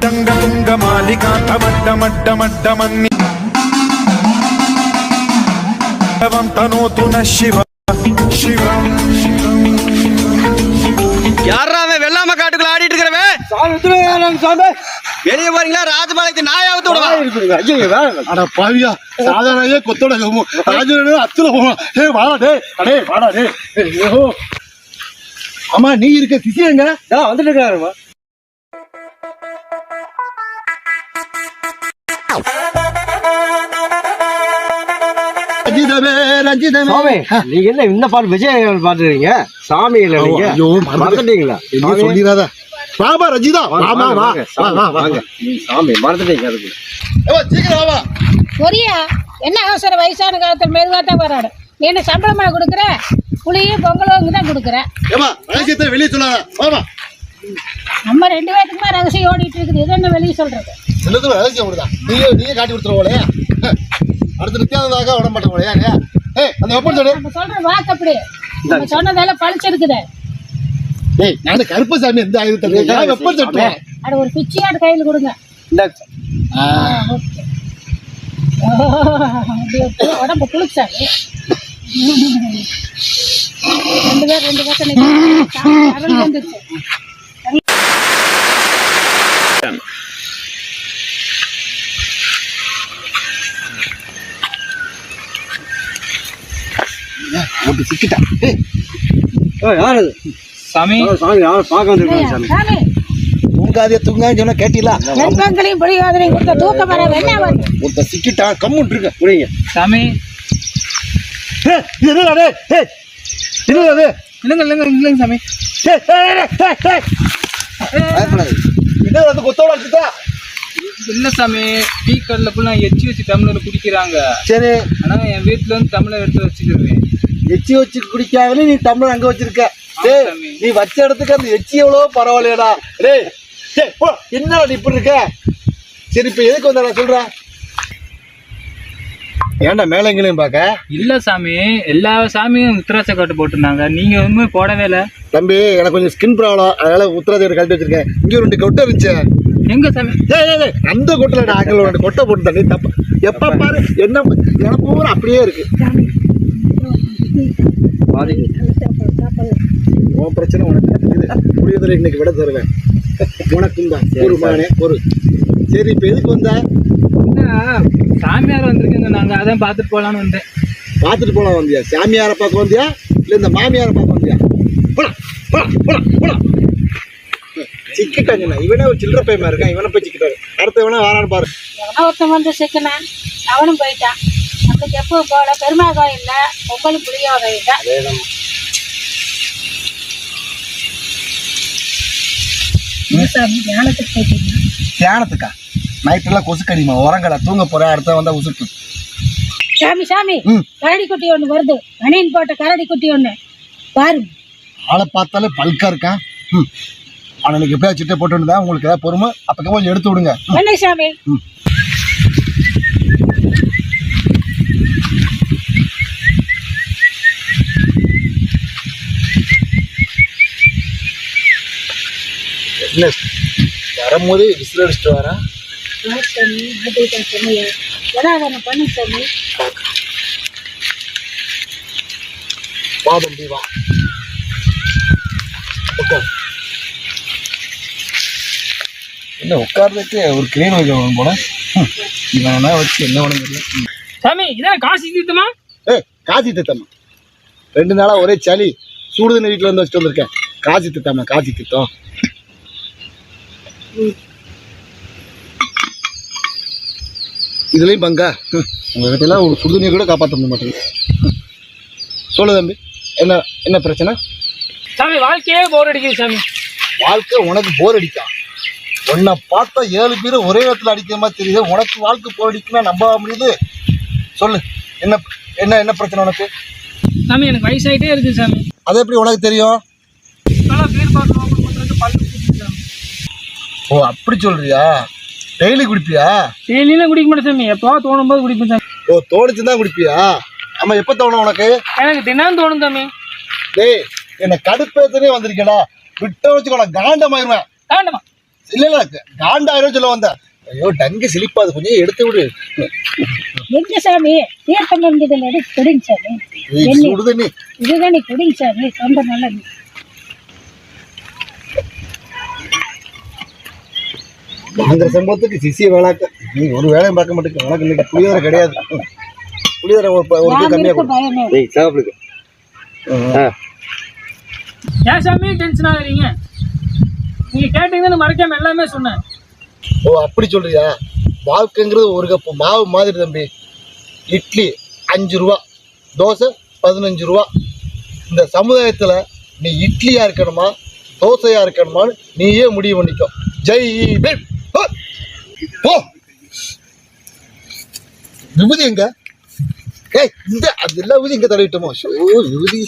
తంగ తుంగ మాలికా తమడ్డ మడ్డ మడ్డ మన్ని తనోతున శివ శివం யாரா அவன் வெள்ளாம காட்டுக்குள்ள ஆடிட்டு இருக்கிறவன்? வெளியே போறீங்களா? ராஜபாளையத்து நாயாவது பாவியா சாதாரண கொத்தோட அத்துல போவான். வாடா டே அடே வாடா டே. ஆமா நீ இருக்க சிசியங்க வந்துட்டு இருக்காருமா. நீங்க என்ன இந்த பாட்டு விஜய் பாத்துறீங்க? சாமி இல்ல நீங்க மறந்துட்டீங்களா? சொல்லிடாத பாபா ரஜிதா வாமா வா வா வாங்க. சாமி மறந்துட்டீங்க. அதுக்கு சீக்கிரம் வா. பொரியா என்ன அவசரம்? வயசான காலத்துல மெதுவாத்தான் வராடு. நீ என்ன சம்பளமா கொடுக்குற? புளியும் பொங்கலும் தான் கொடுக்குற. ரகசியத்தை வெளியே சொல்லாத. வாமா. நம்ம 2 பேருக்குமா ரகசியம் ஓடிட்டு இருக்குது. இது என்ன வெளியே சொல்றது? எல்லாத்துக்கும் ரகசியம் ஓடுதா? நீயே காட்டி கொடுத்துருவோலே. அடுத்த நித்தியானதாக விட மாட்டோம். அந்த வெப்பம் சொல்லு. நம்ம சொல்ற வாக்கு அப்படி நம்ம சொன்னதெல்லாம் பழிச்சிருக்குது. ஏய் நான் கருப்பசாமி எந்த ஆயுதத்தை வெப்பம் சொல்றேன். அட ஒரு பிச்சியாடு கையில் கொடுங்க. உடம்பு குளிச்சாரு. 2 பேர் 2 பக்கம் அருள் வந்துருச்சு. சிக்கிட்டான். யாரு சாமி? சாமி பார்க்க வந்துருக்காங்க. சாமி தூங்காதே தூங்கான்னு சொன்னா கேட்டீங்களா? நண்பங்களையும் புரியாதனையும் கொடுத்த தூக்கம் வர என்ன வந்து ஒருத்த சிக்கிட்டான். கம்முன் இருக்க புரியுங்க சாமி. இல்ல சாமி. என்ன வந்து கொத்தோட அடிச்சுட்டா? இல்ல சாமி, டீ கடையில ஃபுல்லா எச்சி வச்சு டம்ளர் குடிக்கிறாங்க. சரி, ஆனா என் வீட்டுல இருந்து டம்ளர் எடுத்து வச்சுக்கிறேன். எச்சி வச்சு குடிக்காமலே நீ டம்ளர் அங்க வச்சிருக்க. நீ வச்ச இடத்துக்கு அந்த எச்சி எவ்வளவோ பரவாயில்லையடா. டேய் என்ன இப்படி இருக்க? சரி இப்ப எதுக்கு வந்தா நான் சொல்றேன். ஏன்டா மேல எங்களையும் பாக்க? இல்ல சாமி, எல்லா சாமியும் உத்தராட்ச கட்டு போட்டிருந்தாங்க. நீங்க ஒண்ணுமே போடவே இல்லை. தம்பி எனக்கு கொஞ்சம் ஸ்கின் ப்ராப்ளம், அதனால உத்தராட்ச கட்டு வச்சிருக்கேன். இங்க 2 கொட்டை இருந்துச்சு. எங்க சாமி? அந்த கொட்டை நாங்கள் 2 கொட்டை போட்டு தண்ணி தப்ப எப்ப பாரு என்ன எனக்கு அப்படியே இருக்கு. உன் பிரச்சனை உனக்கு புரியுதில்லை. இன்னைக்கு விட தருவேன் உனக்கும் தான் ஒரு மானே ஒரு. சரி இப்ப எதுக்கு வந்தா? சாமியார் வந்திருக்கீங்க, நாங்க அதான் பார்த்துட்டு போலான்னு வந்தேன். பார்த்துட்டு போலாம் வந்தியா? சாமியாரை பார்க்க வந்தியா இல்ல இந்த மாமியாரை பார்க்க வந்தியா? சிக்கிட்டாங்க. இவனே ஒரு சில்லற பையமா இருக்கான். இவனை போய் சிக்கிட்டாரு. அடுத்த இவனா வாரான்னு பாரு. எவனோ ஒருத்தன் வந்து சிக்கினான், அவனும் போயிட்டான். நம்மளுக்கு எப்பவும் போல பெருமாள் கோயில் பொங்கல் புளியோதரை தான். தியானத்துக்கா? நைட்டெல்லாம் கொசு கடிமா உரங்கடா. தூங்க போற அடுத்த வந்தா உசுட்டு. சாமி சாமி, கரடி குட்டி ஒண்ணு வருது. அணியன் போட்ட கரடி குட்டி ஒண்ணு பாருங்க. ஆளை பார்த்தாலே பல்கா இருக்கான். அவனுக்கு எப்படியா சிட்டை போட்டு தான் உங்களுக்கு ஏதாவது பொறுமை. அப்ப கொஞ்சம் எடுத்து விடுங்க. என்ன சாமி? வரும்போது விசில் அடிச்சுட்டு வரேன். பண்ணு சாமி. வாதம் வா என்ன உட்கார்றதுக்கு ஒரு கிரீன் வைக்க போன. இவனா வச்சு என்ன உடம்பு சாமி, இதான் காசி தீர்த்தமா? காசி திட்டமா? 2 நாளா ஒரே சளி. சூடுதண்ணி வீட்டுல வந்து வச்சுட்டு வந்திருக்கேன். காசி திட்டமா? காசி திட்டம் இதுலயும் பங்கா? உங்ககிட்ட எல்லாம் ஒரு சுடுதண்ணியை கூட காப்பாற்ற மாட்டேங்குது. சொல்லு தம்பி, என்ன என்ன பிரச்சனை? சாமி வாழ்க்கையே போர் அடிக்குது சாமி. வாழ்க்கை உனக்கு போர் அடிக்கா? உன்னை பார்த்தா 7 பேர் ஒரே இடத்துல அடிக்கிற மாதிரி தெரியுது. உனக்கு வாழ்க்கை போர் அடிக்குன்னா நம்ப முடியுது? சொல்லு என்ன என்ன என்ன பிரச்சனை உனக்கு? சாமி எனக்கு வயசாயிட்டே இருக்கு சாமி. அது எப்படி உனக்கு தெரியும்? ஓ அப்படி சொல்றியா? டெய்லி குடிப்பியா? டெய்லியும் குடிக்க மாட்டேன் சாமி, எப்போ தோணும் போது குடிப்பேன் சாமி. ஓ தோணுச்சுதான் குடிப்பியா? ஆமா எப்ப தோணும் உனக்கு? எனக்கு தினம் தோணும் சாமி. டேய் என்ன கடுப்பேத்தனே வந்திருக்கடா. விட்ட வச்சுக்கோட காண்டமாயிருவேன். காண்டமா? இல்ல காண்டாயிரம் சொல்ல வந்தேன். ஐயோ டங்கு சிலிப்பாது, கொஞ்சம் எடுத்து விடு. எங்க சாமி தீர்த்தம் வந்ததுல குடிங்க சாமி. சுடுதண்ணி இதுதான் நீ குடிங்க சாமி, ரொம்ப நல்லது. வாங்குற சம்பளத்துக்கு சிசிய வேளாக்க நீ ஒரு வேலையும் பார்க்க மாட்டேங்க. உனக்கு இன்னைக்கு புளியோதரை கிடையாது. புளியோதரை ஒரு கம்மியா கொடு. பயமே டேய் சாப்பிடுங்க. ஏன் சாமி டென்ஷன் ஆகுறீங்க? நீங்க கேட்டீங்கன்னு மறைக்காம எல்லாமே சொன்னேன். ஓ அப்படி சொல்றியா? வாழ்க்கைங்கிறது ஒரு கப்பு மாவு மாதிரி தம்பி. இட்லி 5 ரூபா, தோசை 15 ரூபா. இந்த சமுதாயத்தில் நீ இட்லியா இருக்கணுமா தோசையா இருக்கணுமான்னு நீயே முடிவு பண்ணிக்கோ. ஜெய் பீம். விபூதி எங்க? ஏய் இந்த அது எல்லா விபூதி எங்க தடவிட்டோமோ? விபூதி